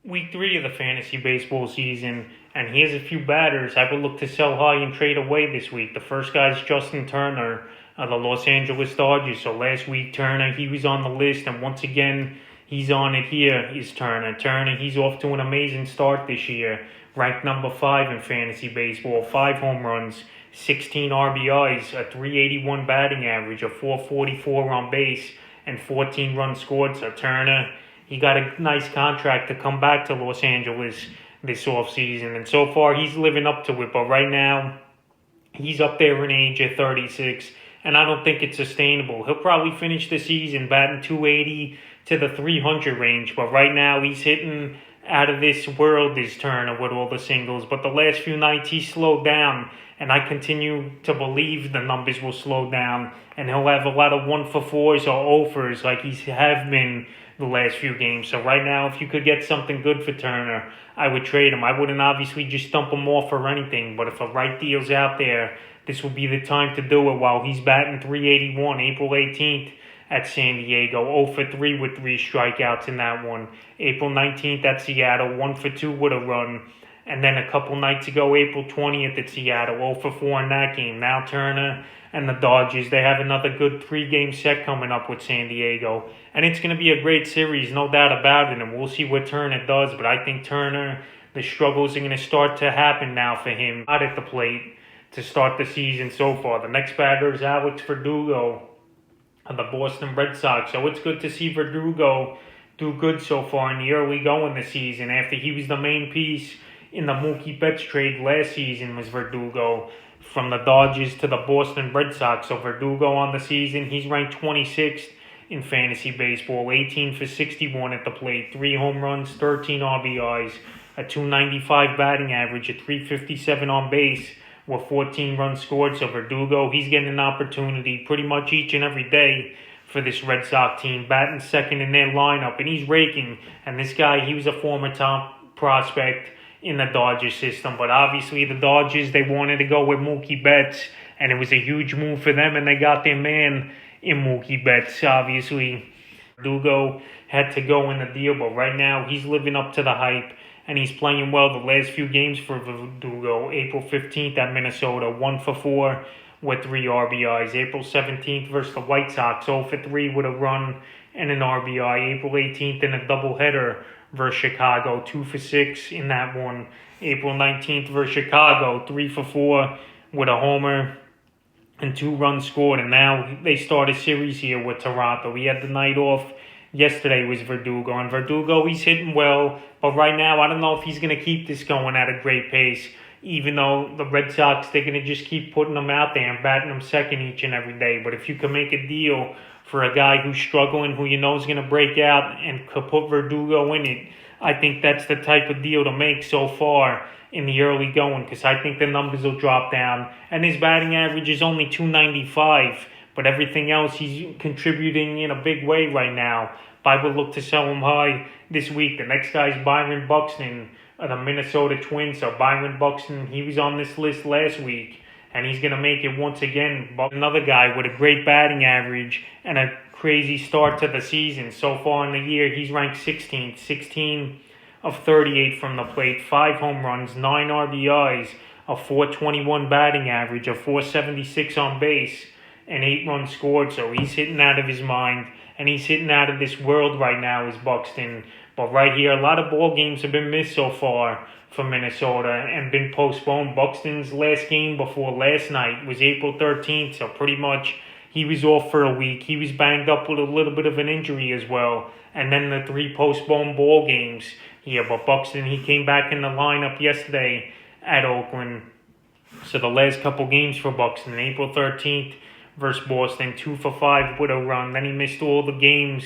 Week 3 of the fantasy baseball season, and here's a few batters I would look to sell high and trade away this week. The first guy is Justin Turner of the Los Angeles Dodgers. So last week, Turner, he was on the list, and once again, he's on it here, is Turner. Turner, he's off to an amazing start this year. Ranked number 5 in fantasy baseball, 5 home runs, 16 RBIs, a 381 batting average, a 444 on base, and 14 runs scored. So Turner, he got a nice contract to come back to Los Angeles this offseason, and so far he's living up to it. But right now, he's up there in age at 36, and I don't think it's sustainable. He'll probably finish the season batting 280 to the 300 range, but right now he's hitting out of this world, this Turner, with all the singles. But the last few nights he slowed down, and I continue to believe the numbers will slow down, and he'll have a lot of 1-for-4s or 0-fers like he have been the last few games. So right now, if you could get something good for Turner, I would trade him. I wouldn't obviously just dump him off or anything, but if a right deal's out there, this would be the time to do it while he's batting 381, April 18th at San Diego, 0-for-3 with 3 strikeouts in that one. April 19th at Seattle, 1-for-2 with a run. And then a couple nights ago, April 20th at Seattle, 0-for-4 in that game. Now Turner and the Dodgers, they have another good 3-game set coming up with San Diego. And it's going to be a great series, no doubt about it. And we'll see what Turner does. But I think Turner, the struggles are going to start to happen now for him out at the plate to start the season so far. The next batter is Alex Verdugo of the Boston Red Sox. So it's good to see Verdugo do good so far in the early going this season after he was the main piece in the Mookie Betts trade last season was Verdugo from the Dodgers to the Boston Red Sox. So Verdugo on the season, he's ranked 26th in fantasy baseball, 18 for 61 at the plate, 3 home runs, 13 RBIs, a 295 batting average, a 357 on base with 14 runs scored. So Verdugo, he's getting an opportunity pretty much each and every day for this Red Sox team, batting second in their lineup, and he's raking. And this guy, he was a former top prospect in the Dodgers system, but obviously the Dodgers, they wanted to go with Mookie Betts, and it was a huge move for them, and they got their man in Mookie Betts. Obviously, Verdugo had to go in the deal, but right now he's living up to the hype, and he's playing well the last few games for Verdugo. April 15th at Minnesota, 1-for-4 with 3 RBIs. April 17th versus the White Sox, 0-for-3 with a run and an RBI. April 18th in a doubleheader versus Chicago, 2-for-6 in that one. April 19th versus Chicago, 3-for-4 with a homer and 2 runs scored. And now they start a series here with Toronto. He had the night off. Yesterday was Verdugo. And Verdugo, he's hitting well. But right now, I don't know if he's going to keep this going at a great pace. Even though the Red Sox, they're going to just keep putting him out there and batting him second each and every day. But if you can make a deal for a guy who's struggling, who you know is going to break out and could put Verdugo in it, I think that's the type of deal to make so far in the early going, because I think the numbers will drop down. And his batting average is only 295, but everything else he's contributing in a big way right now. I would look to sell him high this week. The next guy is Byron Buxton of the Minnesota Twins. So Byron Buxton, he was on this list last week, and he's going to make it once again. Another guy with a great batting average and a crazy start to the season. So far in the year, he's ranked 16th, 16 of 38 from the plate, 5 home runs, 9 RBIs, a 421 batting average, a 476 on base, and 8 runs scored. So he's hitting out of his mind, and he's hitting out of this world right now is Buxton. But right here, a lot of ball games have been missed so far for Minnesota and been postponed. Buxton's last game before last night was April 13th, so pretty much he was off for a week. He was banged up with a little bit of an injury as well. And then the 3 postponed ball games here. But Buxton, he came back in the lineup yesterday at Oakland. So the last couple games for Buxton, April 13th versus Boston, 2-for-5 with a run. Then he missed all the games.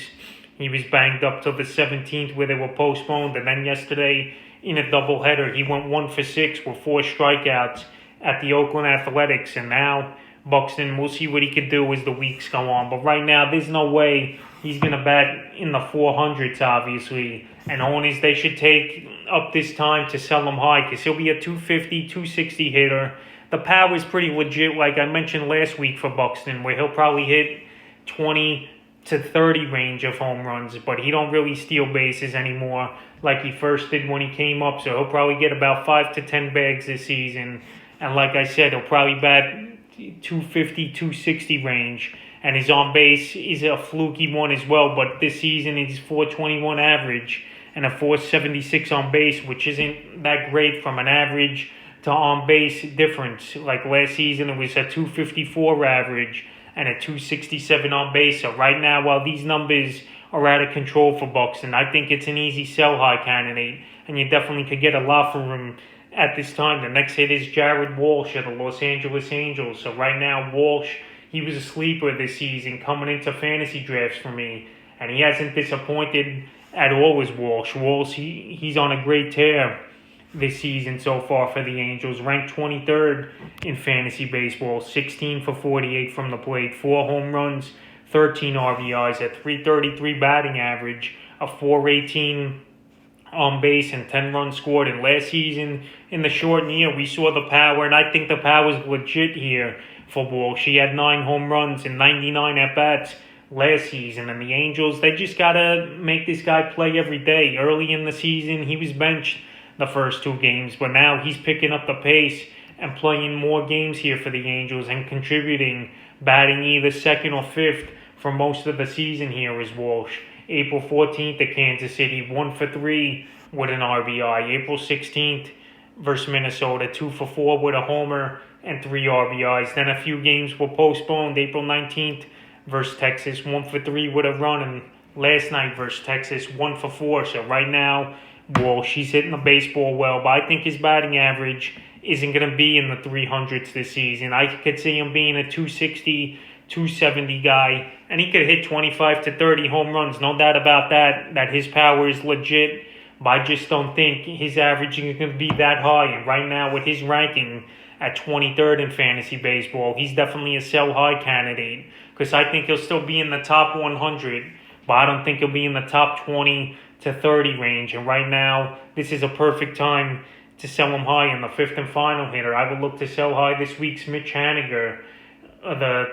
He was banged up till the 17th where they were postponed. And then yesterday in a doubleheader, he went 1-for-6 with 4 strikeouts at the Oakland Athletics. And now Buxton, we'll see what he can do as the weeks go on. But right now, there's no way he's going to bat in the 400s, obviously. And owners, they should take up this time to sell him high, because he'll be a 250, 260 hitter. The power is pretty legit, like I mentioned last week for Buxton, where he'll probably hit 20 to 30 range of home runs, but he don't really steal bases anymore like he first did when he came up. So he'll probably get about 5 to 10 bags this season. And like I said, he'll probably bat 250, 260 range. And his on base is a fluky one as well. But this season it's 421 average and a 476 on base, which isn't that great from an average to on base difference. Like last season, it was a 254 average and a 267 on base. So right now, while these numbers are out of control for Buxton, I think it's an easy sell high candidate, and you definitely could get a lot for him at this time. The next hit is Jared Walsh of the Los Angeles Angels. So right now, Walsh, he was a sleeper this season coming into fantasy drafts for me, and he hasn't disappointed at all as Walsh. Walsh, he's on a great tear this season so far for the Angels, ranked 23rd in fantasy baseball, 16 for 48 from the plate, 4 home runs, 13 RBIs, a 333 batting average, a 418 on base, and 10 runs scored. And last season, in the shortened year, we saw the power, and I think the power is legit here for Walsh. She had 9 home runs and 99 at-bats last season, and the Angels, they just got to make this guy play every day. Early in the season, he was benched the first 2 games, but now he's picking up the pace and playing more games here for the Angels and contributing, batting either 2nd or 5th for most of the season here is Walsh. April 14th at Kansas City, 1 for 3 with an RBI. April 16th versus Minnesota, 2 for 4 with a homer and 3 RBIs. Then a few games were postponed. April 19th versus Texas, 1 for 3 with a run, and last night versus Texas, 1 for 4. So right now, Walsh, he's hitting the baseball well, but I think his batting average isn't going to be in the 300s this season. I could see him being a 260, 270 guy, and he could hit 25 to 30 home runs. No doubt about that his power is legit, but I just don't think his average is going to be that high. And right now, with his ranking at 23rd in fantasy baseball, he's definitely a sell high candidate, because I think he'll still be in the top 100, but I don't think he'll be in the top 20 to 30 range. And right now, this is a perfect time to sell him high in the 5th and final hitter. I would look to sell high this week's Mitch Haniger, the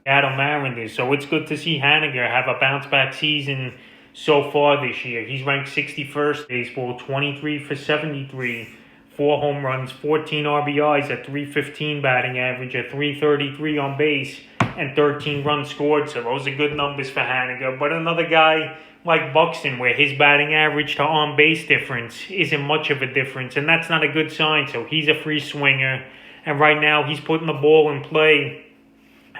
Seattle Mariners. So it's good to see Haniger have a bounce-back season so far this year. He's ranked 61st baseball, 23 for 73, 4 home runs, 14 RBIs, a 315 batting average, a 333 on base, and 13 runs scored. So those are good numbers for Haniger. But another guy like Buxton, where his batting average to on-base difference isn't much of a difference, and that's not a good sign. So he's a free swinger, and right now he's putting the ball in play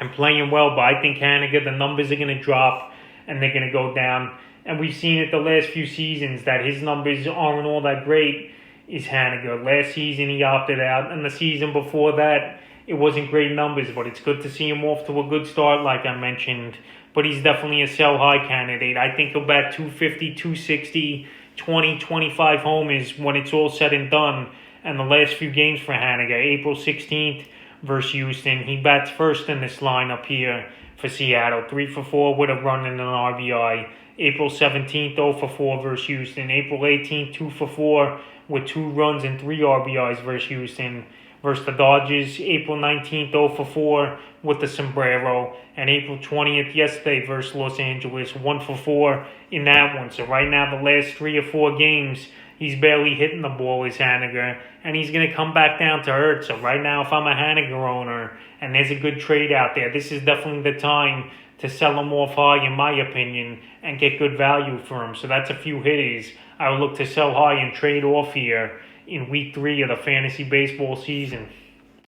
and playing well. But I think Haniger, the numbers are going to drop, and they're going to go down. And we've seen it the last few seasons that his numbers aren't all that great, is Haniger. Last season he opted out, and the season before that, it wasn't great numbers, but it's good to see him off to a good start, like I mentioned. But he's definitely a sell-high candidate. I think he'll bat 250, 260, 20, 25 homers when it's all said and done. And the last few games for Haniger, April 16th versus Houston, he bats first in this lineup here for Seattle, 3 for 4 with a run and an RBI. April 17th, 0 for 4 versus Houston. April 18th, 2 for 4 with 2 runs and 3 RBIs versus Houston. Versus the Dodgers, April 19th, 0 for 4 with the sombrero. And April 20th, yesterday, versus Los Angeles, 1 for 4 in that one. So right now, the last 3 or 4 games, he's barely hitting the ball as Haniger, and he's going to come back down to earth. So right now, if I'm a Haniger owner, and there's a good trade out there, this is definitely the time to sell him off high, in my opinion, and get good value for him. So that's a few hitters I would look to sell high and trade off here in week 3 of the fantasy baseball season.